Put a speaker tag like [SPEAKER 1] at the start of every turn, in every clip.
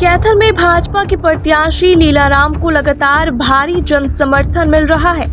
[SPEAKER 1] कैथल में भाजपा के प्रत्याशी लीलाराम को लगातार भारी जन समर्थन मिल रहा है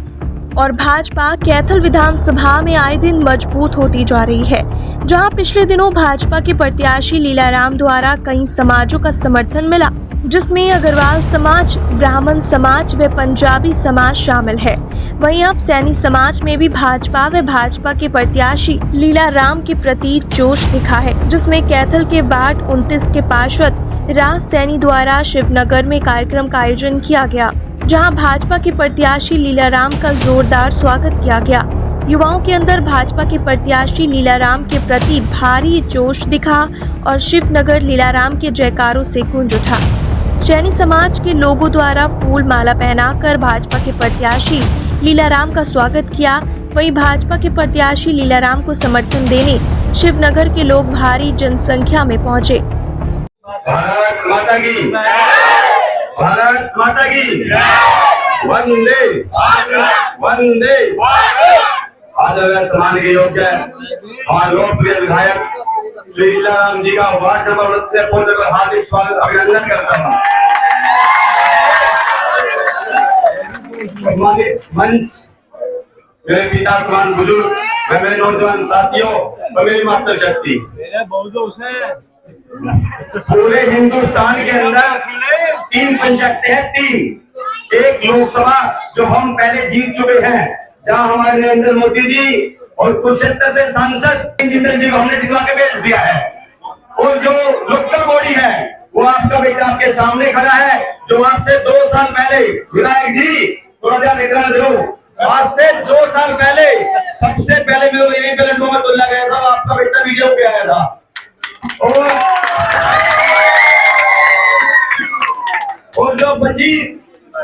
[SPEAKER 1] और भाजपा कैथल विधानसभा में आए दिन मजबूत होती जा रही है, जहां पिछले दिनों भाजपा के प्रत्याशी लीलाराम द्वारा कई समाजों का समर्थन मिला, जिसमें अग्रवाल समाज, ब्राह्मण समाज व पंजाबी समाज शामिल है। वहीं अब सैनी समाज में भी भाजपा व भाजपा के प्रत्याशी लीलाराम के प्रति जोश दिखा है, जिसमें कैथल के वार्ड 29 के पार्षद राज सैनी द्वारा शिवनगर में कार्यक्रम का आयोजन किया गया, जहां भाजपा के प्रत्याशी लीलाराम का जोरदार स्वागत किया गया। युवाओं के अंदर भाजपा के प्रत्याशी लीलाराम के प्रति भारी जोश दिखा और शिवनगर लीलाराम के जयकारों से गूंज उठा। सैनी समाज के लोगों द्वारा फूल माला पहनाकर भाजपा के प्रत्याशी लीलाराम का स्वागत किया। वहीं भाजपा के प्रत्याशी लीलाराम को समर्थन देने शिवनगर के लोग भारी जनसंख्या में पहुंचे।
[SPEAKER 2] भारत माता की, भारत माता की, वंदे वंदे। आज सम्मान के योग्य हमारे लोकप्रिय विधायक श्री लीलाराम जी का वार्ड नंबर 29 से पहुंचने पर हार्दिक स्वागत अभिनंदन करता हूँ। सम्मानित मंच, मेरे पिता समान बुजुर्ग व मेरे नौजवान साथियों व मेरी मातृशक्ति, पूरे हिंदुस्तान के अंदर 3 पंचायतें हैं, 3। एक लोकसभा जो हम पहले जीत चुके हैं, जहां हमारे नरेंद्र मोदी जी और कुरुक्षेत्र से सांसद जिंदल जी को हमने जितवा के भेज दिया है। और जो लोकल बॉडी है वो आपका बेटा आपके सामने खड़ा है, जो आज से 2 साल पहले, विधायक जी थोड़ा ध्यान रखना दो, आज से 2 साल पहले सबसे पहले मैं यही पे लड्डू में तुल्ला गया था, आपका बेटा विजय हो गया था। और जो बची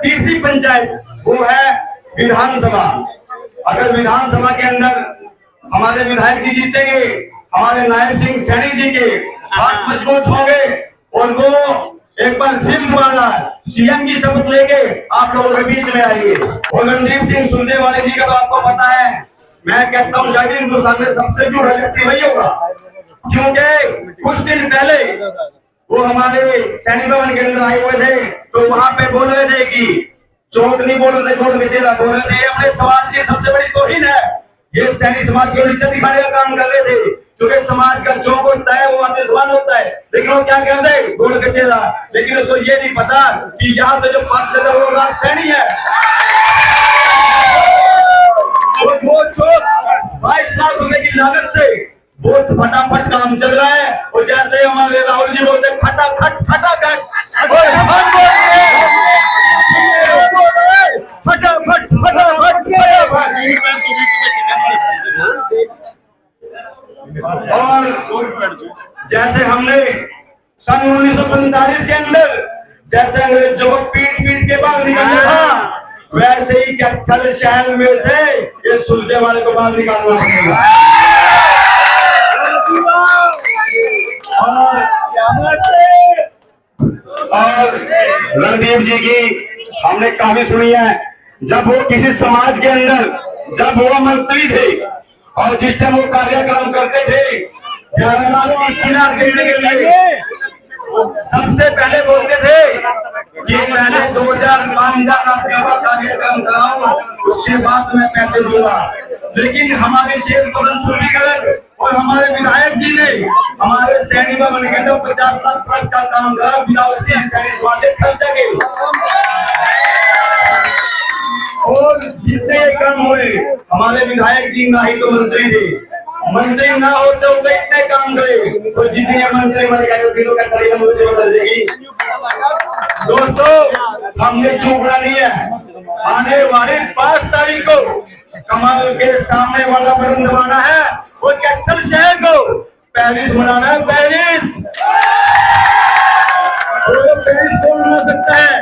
[SPEAKER 2] तीसरी पंचायत वो है विधानसभा। अगर विधानसभा के अंदर हमारे विधायक जी जीतेंगे, हमारे नायब सिंह सैनी जी के हाथ मजबूत होंगे और वो एक बार फिर दोबारा सीएम की शपथ लेके आप लोगों के बीच में आएंगे। और रणदीप सिंह सुरजेवाला जी का तो आपको पता है, मैं कहता हूँ शायद हिंदुस्तान में सबसे जुड़ा व्यक्ति वही होगा, क्योंकि कुछ दिन पहले वो हमारे सैनिक भवन के अंदर आए हुए थे, तो वहां पे बोल रहे थे कि चोट नहीं बोल रहे थे, गोल बेचेरा बोल रहे थे। अपने समाज की सबसे बड़ी तौहीन है, ये सैनिक समाज को नीचा दिखाने का काम कर रहे थे, क्योंकि समाज का चौक होता है वो आतिशबान होता है, लेकिन वो क्या कहते हैं गोल बेचेरा। लेकिन उसको ये नहीं पता कि यहाँ से जो पार्षद है वो राज सैनी है। वो चौक 22 लाख रुपए की लागत से बहुत फटाफट काम चल रहा है। और जैसे हमारे राहुल जी बोलते फटाफट फटाफट फटाफट फटाफट। और जैसे हमने सन 1947 के अंदर जैसे अंग्रेजों को पीट पीट के बाहर निकालना था, वैसे ही कैथल शहर में से ये सुलझे वाले को बाहर निकालना पड़ेगा। और रणदीप जी की हमने काफी सुनी है, जब वो किसी समाज के अंदर जब वो मंत्री थे और जिस टाइम वो कार्यक्रम करते थे 11 लाख की किनार देने के लिए, सबसे पहले बोलते थे कि पहले 2000-5000 आदमियों का कार्यक्रम कराओ, उसके बाद मैं पैसे दूंगा। लेकिन हमारे चेयरपर्सन सुरभि गर्ग और हमारे विधायक जी ने हमारे सैनिक भवन के अंदर 50 लाख प्लस का काम करा विदाउट सैनिक समाज के खर्चा के। और जितने काम हुए, हमारे विधायक जी ना ही तो मंत्री थे, मंत्री ना होते होते इतने काम करे, तो जितने मंत्री मर गए तीनों का तरीका मंत्री बदल देगी। दोस्तों हमने चूकना नहीं है, आने वाली 5 तारीख को कमल के सामने वाला बटन दबाना है और कैथल शहर को पेरिस बनाना है। पेरिस पेरिस कौन बना सकता है?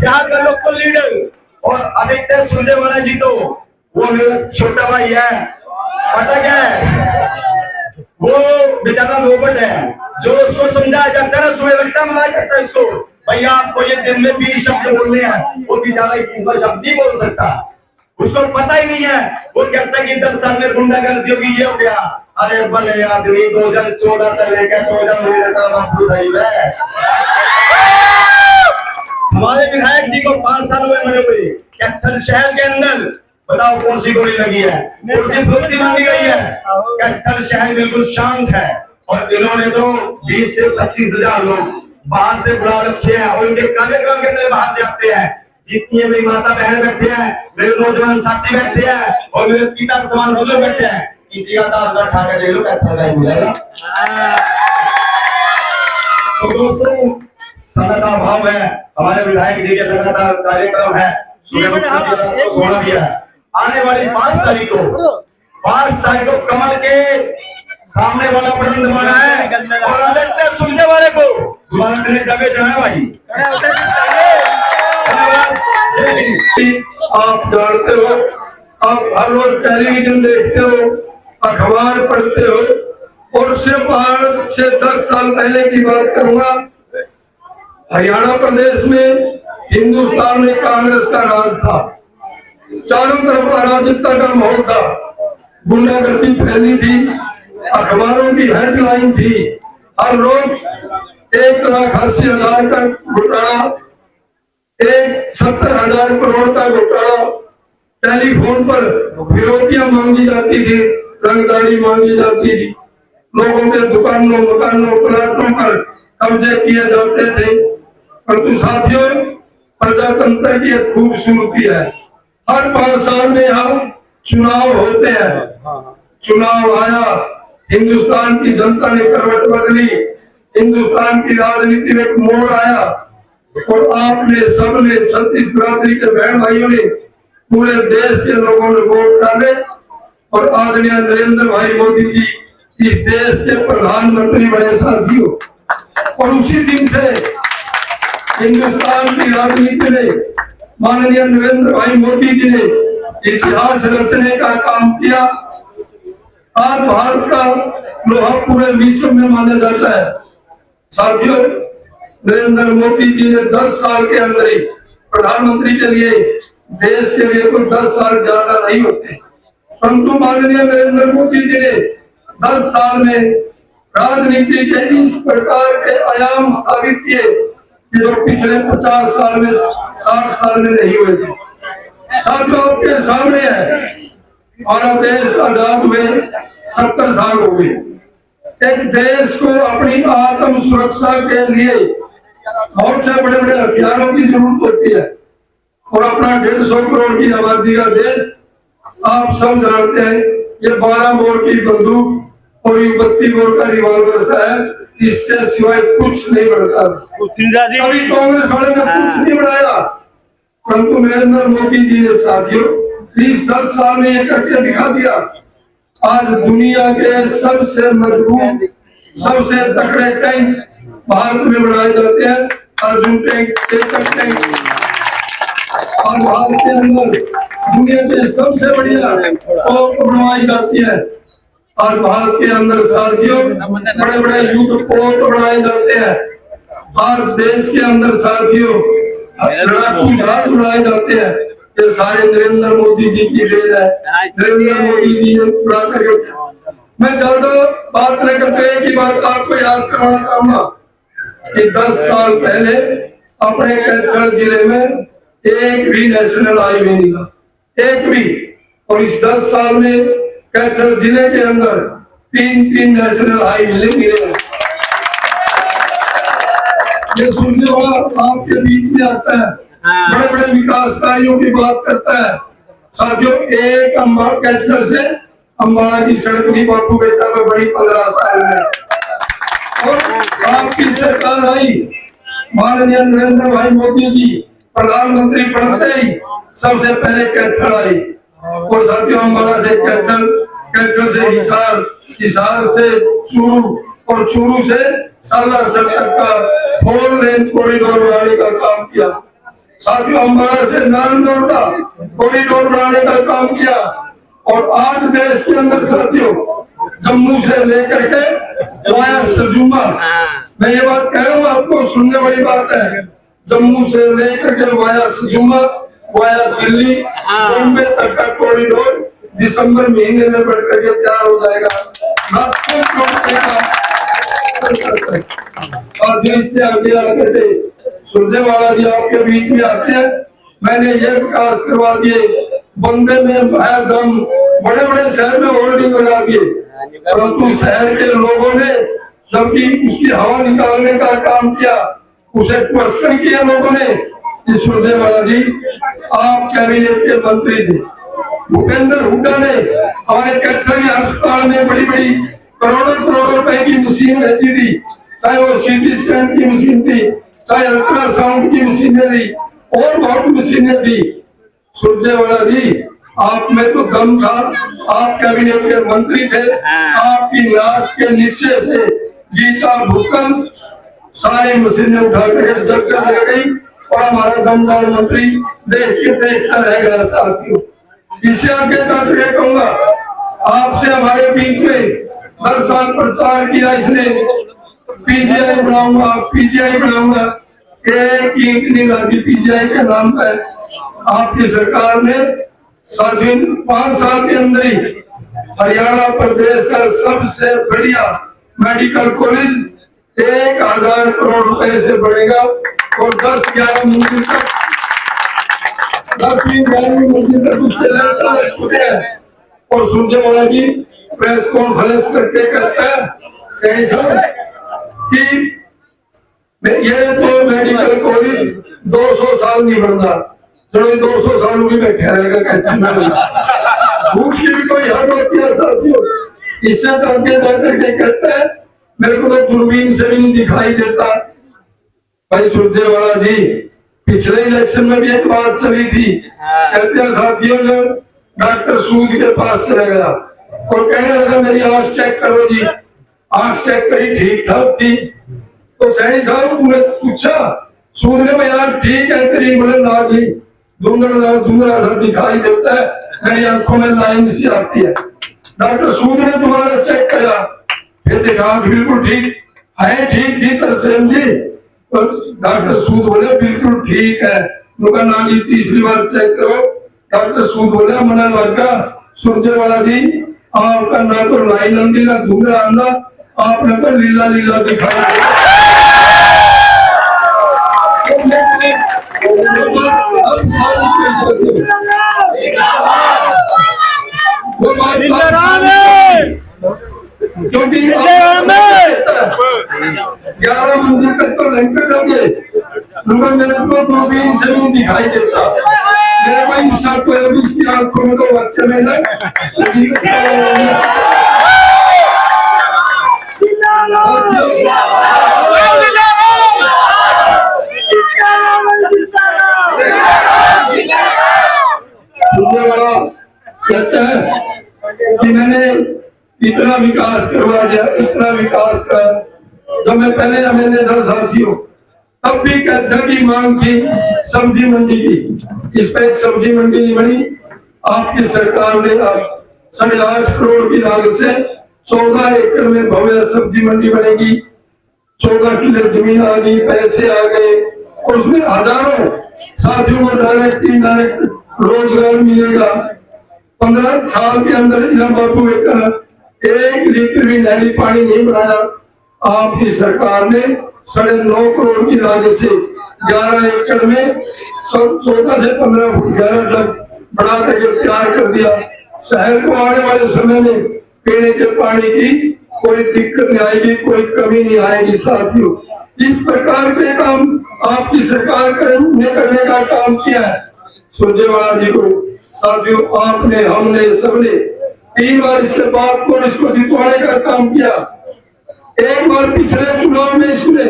[SPEAKER 2] यहाँ का लोकल लीडर और आदित्य सुरजेवाला जी, तो वो मेरा छोटा भाई है। पता क्या है, वो बेचारा रोबोट है, जो उसको समझाया जाता है ना, सुबह घंटा मंगाया जाता है इसको, भैया आपको ये दिन में 20 शब्द बोलने हैं, वो बेचारा 21 शब्द नहीं बोल सकता, उसको पता ही नहीं है। वो कहता है कि 10 साल में गुंडागर्दी होगी, ये हो गया। अरे भले आदमी 2014 तक लेकर 2019 तक बापू था ही हमारे विधायक जी को 5 साल हुए बने हुए। कैथल शहर के अंदर बताओ कौन सी गोली लगी है, कौन सी फुर्ती मांगी गई है। कैथल शहर बिल्कुल शांत है और इन्होंने तो 20 से 25 हजार लोग बाहर से बुला रखे हैं और उनके कार्यक्रम के अंदर बाहर से आते हैं। जितनी मेरी माता बहन बैठे हैं, मेरे नौजवान साथी बैठे हैं और मेरे पिता समान बुजुर्ग बैठे हैं, किसी का आधार कार्ड ठाकर दे लो कैथल का मिलेगा। तो दोस्तों समय का अभाव है, हमारे विधायक जी के लगातार कार्यक्रम है, सोना भी है। आने वाली 5 तारीख को कमल के सामने वाला बटन दबाना है और आदित्य सुनने वाले को दोबारा मैंने दबे जाना भाई।
[SPEAKER 3] आप जानते हो, आप हर रोज टेलीविजन देखते हो, अखबार पढ़ते हो और सिर्फ आज से 10 साल पहले की बात करूंगा। हरियाणा प्रदेश में हिंदुस्तान में कांग्रेस का राज था, चारों तरफ अराजकता का माहौल था, गुंडागर्दी फैली थी, अखबारों की हेडलाइन थी हर रोज 1,80,000 का घोटाला, 70,000 करोड़ का घोटाला, टेलीफोन पर फिरौतियां मांगी जाती थी, रंगदारी मांगी जाती थी, लोगों के दुकानों मकानों प्लाटों पर कब्जे किए जाते थे। परंतु साथियों, प्रजातंत्र की एक खूबसूरती है, हर 5 साल में यहाँ चुनाव होते हैं। चुनाव आया, हिंदुस्तान की जनता ने करवट बदली, हिंदुस्तान की राजनीति में एक मोड़ आया और आपने सबने 36 बिरादरी के बहन भाइयों ने, पूरे देश के लोगों ने वोट डाले और आदरणीय नरेंद्र भाई मोदी जी इस देश के प्रधानमंत्री बने साथियों। और उसी दिन से हिंदुस्तान की राजनीति में माननीय नरेंद्र भाई मोदी जी ने इतिहास रचने का काम किया। आज भारत का लोहा पूरे विश्व में माना जाता है। साथियों, नरेंद्र मोदी जी ने 10 साल के अंदर ही प्रधानमंत्री के लिए, देश के लिए तो 10 साल ज्यादा नहीं होते, परंतु माननीय नरेंद्र मोदी जी ने 10 साल में राजनीति के इस प्रकार के आयाम स्थापित किए कि जो पिछले 50 साल में 60 साल में नहीं हुए थे। साथियों, आपके सामने है, हमारा देश आजाद हुए 70 साल हो गए। एक देश को अपनी आत्म सुरक्षा के लिए बहुत से बड़े बड़े हथियारों की जरूरत होती है और अपना 150 करोड़ की आबादी का देश, आप सब जानते हैं, ये 12 बोर की बंदूक और 32 बोर का रिवॉल्वर सा है, इसके सिवाय कुछ नहीं बनता। कभी कांग्रेस वाले ने कुछ नहीं बनाया, परंतु नरेंद्र मोदी जी ने साथियों इस 10 साल में ये करके दिखा दिया। आज दुनिया के सबसे मजबूत, सबसे तकड़े टैंक भारत में बनाए जाते हैं, अर्जुन टैंक, चेतक टैंक, और भारत के अंदर दुनिया के सबसे बढ़िया तोप बनवाई जाती है। आज भारत के अंदर साथियों बड़े बड़े युद्ध पोत बनाए जाते हैं। भारत देश के अंदर साथियों लड़ाकू जहाज बनाए जाते हैं। ये सारे नरेंद्र मोदी जी की देन है, नरेंद्र मोदी जी ने पूरा करके। मैं ज्यादा बात न करते एक ही बात आपको याद कराना चाहूंगा कि 10 साल पहले अपने कैथल जिले में एक भी नेशनल हाईवे नहीं था, एक भी। और इस 10 साल में कैथल जिले के अंदर 3 नेशनल हाईवे मिले। ये सुनने वाला आपके बीच में आता है, बड़े बड़े विकास कार्यों की बात करता है। साथियों, एक कैथल से अम्बाला की सड़क भी बापू बेटा में बड़ी 15 साल में, और आपकी सरकार आई, माननीय नरेंद्र भाई मोदी जी प्रधानमंत्री बनते ही सबसे पहले कैथल आई। और साथियों, अम्बाला से कैथल, कैथल से हिसार, हिसार से चूरू और चूरू से सालासर तक का 4 लेन कॉरिडोर बनाने का काम किया। साथियों, अम्बाला से नारायणगढ़ का कॉरिडोर बनाने का काम किया। और आज देश के अंदर साथियों जम्मू से लेकर के वाया सजुमा, मैं ये बात कह रहा हूँ, आपको सुनने वाली बात है, जम्मू से लेकर के वाया सजुमा, वाया दिल्ली, बॉम्बे तक का कॉरिडोर दिसंबर महीने में बढ़कर के तैयार हो जाएगा। और इससे आगे आकर सुरजेवाला जी आपके बीच में आते हैं, मैंने ये विकास करवा दिए, बंदे में है दम, बड़े बड़े शहर में होर्डिंग लगा दिए, परंतु शहर के लोगों ने जबकि उसकी हवा निकालने का काम किया, उसे क्वेश्चन किया लोगों ने कि सुरजेवाला जी आप कैबिनेट के मंत्री थे, भूपेंद्र हुड्डा ने हमारे कैथल अस्पताल में बड़ी बड़ी करोड़ों करोड़ों रुपए की मशीन भेजी थी, चाहे वो सीटी स्कैन की मशीन थी, चाहे अल्ट्रासाउंड की मशीनें थी और बहुत मशीनें थी। सुरजेवाला जी आप में तो दम था, आप कैबिनेट के मंत्री थे, आपकी नाक के नीचे से गीता भुक्कल सारी मशीनें उठा करके जगह ले गई और हमारा दमदार मंत्री देख के देखता रह गया। साथियों, इसे आगे जाकर कहूंगा, आपसे हमारे बीच में 10 साल प्रचार किया इसने, पीजीआई बनाऊंगा, पीजीआई बनाऊंगा, एक ईंट नहीं लगी पीजीआई के नाम पर। आपकी सरकार ने साथियों 5 साल के अंदर ही हरियाणा प्रदेश का सबसे बढ़िया मेडिकल कॉलेज 1000 करोड़ रुपए से बढ़ेगा और 10-11 मंजिल तक 10-11 मंजिल तक उसके लग चुके हैं। और सुरजेवाला जी प्रेस कॉन्फ्रेंस करके कहता है सैनी साहब कि ये तो मेडिकल कॉलेज 200 साल नहीं बनता, चलो 200 साल भी बैठे रहेगा, कहता झूठ की भी कोई हद होती है साथियों। इससे आगे जाकर के कहता है मेरे को तो दूरबीन से भी नहीं दिखाई देता। भाई सुरजेवाला जी पिछले इलेक्शन में भी एक बात चली थी, कहते हैं साथियों जो डॉक्टर सूद के पास चला गया और कहने लगा मेरी आंख चेक करो जी, आंख चेक करी ठीक ठाक थी, तो सैनी साहब ने पूछा सूद ने भाई आंख ठीक है तेरी, बोले ना जी धुंधला सा दिखाई देता है, मेरी आंखों में लाइन सी आती है। डॉक्टर सूद ने दोबारा चेक किया, फिर देखा बिल्कुल ठीक है, ठीक थी तरसेम जी, तो डॉक्टर सूद बोले बिल्कुल ठीक है, ना जी तीसरी बार चेक करो। डॉक्टर सूद बोले मना लगा सुरजेवाला जी आपका ना तो लाइन आंदी ना धुंधला आंदा, आपने तो लीला लीला दिखाया। क्योंकि 11 मंजिल तक तो लंकट हो गए, मेरे को दूरबीन से भी नहीं दिखाई देता, मेरे को इन सब को इसकी आंखों में तो वाक्य में कहता है कि मैंने इतना विकास करवा दिया, इतना विकास कर, जब मैं पहले मैंने था साथियों तब भी कैथल की मांग थी सब्जी मंडी की, इस पे एक सब्जी मंडी नहीं बनी। आपकी सरकार ने 8.5 करोड़ की लागत से 14 एकड़ में भव्य सब्जी मंडी बनेगी, 14 किलो जमीन आ गई, पैसे आ गए और उसमें हजारों साथियों को डायरेक्ट इनडायरेक्ट रोजगार मिलेगा। 15 साल के अंदर इलाम बाबू एक लीटर भी नहरी पानी नहीं बनाया। आपकी सरकार ने 9.5 करोड़ की लागत से 11 एकड़ में 14 से 15 फुट गहरा तक बढ़ा करके तैयार कर दिया। शहर को आने वाले समय में पीने के पानी की कोई दिक्कत नहीं आएगी, कोई कमी नहीं आएगी। साथियों इस प्रकार के काम आपकी सरकार ने करने का काम किया है सुरजेवाला जी को। साथियों आपने हमने सबने 3 बार इसके बाप को इसको जितवाने का काम किया। एक बार पिछले चुनाव में इसने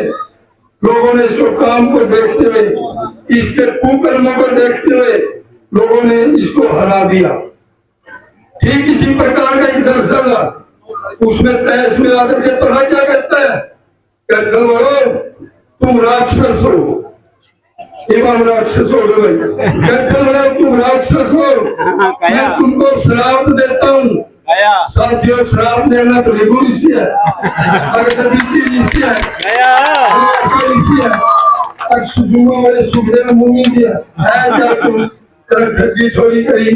[SPEAKER 3] लोगों ने इसको काम को देखते हुए, इसके कुकर्मों को देखते हुए लोगों ने इसको हरा दिया। ठीक इसी प्रकार का एक दर्शन उसमें तहस में आकर के पढ़ा क्या कहता है, कहते हो तुम राक्षस हो, इमाम राक्षस हो भाई, कहते हो तुम राक्षस हो, मैं तुमको श्राप देता हूँ। साथियों श्राप देना तो रिगु ऋषि है, ऋषि है, सुखदेव मुनि जी है, क्या तुम थोड़ी करी